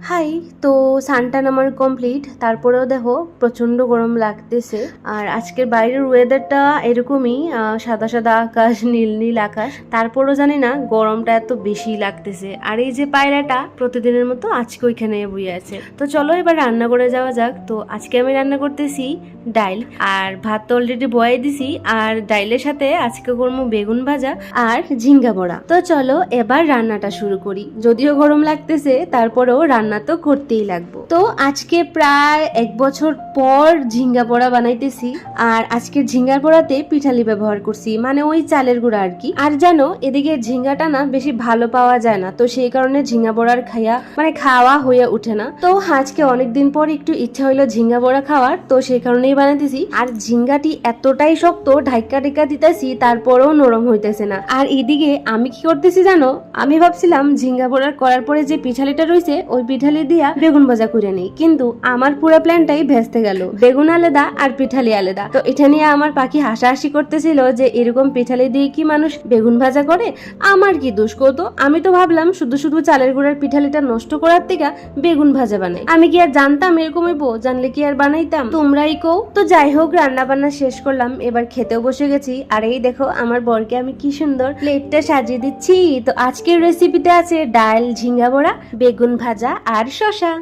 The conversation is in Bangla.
হাই। তো সানটান আমার কমপ্লিট, তারপরেও দেখো প্রচন্ড গরম লাগতেছে। আর আজকের বাইরের ওয়েদারটা এরকমই, সাদা সাদা আকাশ, নীল নীল আকাশ, তারপরও জানি না গরমটা এত বেশি লাগতেছে। আর এই যে পায়রাটা প্রতিদিনের মতো আজকে ওইখানে বইয়ে আছে। তো চলো এবার রান্না করে যাওয়া যাক। তো আজকে আমি রান্না করতেছি ডাইল, আর ভাত তো অলরেডি বয়াই দিছি। আর ডাইলের সাথে আজকে করবো বেগুন ভাজা আর ঝিঙ্গা বড়া। তো চলো এবার রান্নাটা শুরু করি। যদিও গরম লাগতেছে, তারপরেও রান্না তো করতেই লাগবো। তো আজকে প্রায় 1 বছর পর ঝিঙ্গা বড়া বানাইতেছি। আর আজকের ঝিঙ্গার বড়াতে পিঠালি ব্যবহার করছি, মানে ওই চালের গুঁড়া আর কি। আর জানো এদিকে ঝিঙ্গাটা না বেশি ভালো পাওয়া যায় না, তো সেই কারণে ঝিঙ্গা বড়ার খাওয়া হয়ে উঠে না। তো আজকে অনেকদিন পর একটু ইচ্ছা হইলো ঝিঙ্গা বড়া খাওয়ার, তো সেই কারণেই বানাইতেছি। আর ঝিঙ্গাটি এতটাই শক্ত, ঢাইকা ঢাইকা দিতেছি তারপরেও নরম হইতেছে না। আর এদিকে আমি কি করতেছি জানো, আমি ভাবছিলাম ঝিঙ্গা বড়ার করার পরে যে পিঠালিটা রয়েছে ওই পিঠালি দিয়া বেগুন ভাজা করে নেই, কিন্তু আমার পুরো প্ল্যানটাই ভেস্তে গেল। বেগুন আলাদা আর পিঠালি আলাদা। তো এটা নিয়ে আমার পাখি হাসাহাসি করতেছিল যে এরকম পিঠালি দিয়ে কি মানুষ বেগুন ভাজা করে। আমার কি দোষ কত, আমি তো ভাবলাম শুধু শুধু চালের গুঁড়ার পিঠালিটা নষ্ট করার থেকে বেগুন ভাজা বানাই। আমি কি আর জানতাম এরকম হইব? জানলে কি আর বানাইতাম? তোমরাই কও। তো যাই হোক, রান্না বান্না শেষ করলাম, এবার খেতেও বসে গেছি। আর এই দেখো আমার বরকে আমি কি সুন্দর প্লেটটা সাজিয়ে দিচ্ছি। তো আজকের রেসিপিতে আছে ডাল, ঝিঙ্গা বড়া, বেগুন ভাজা আর শসা।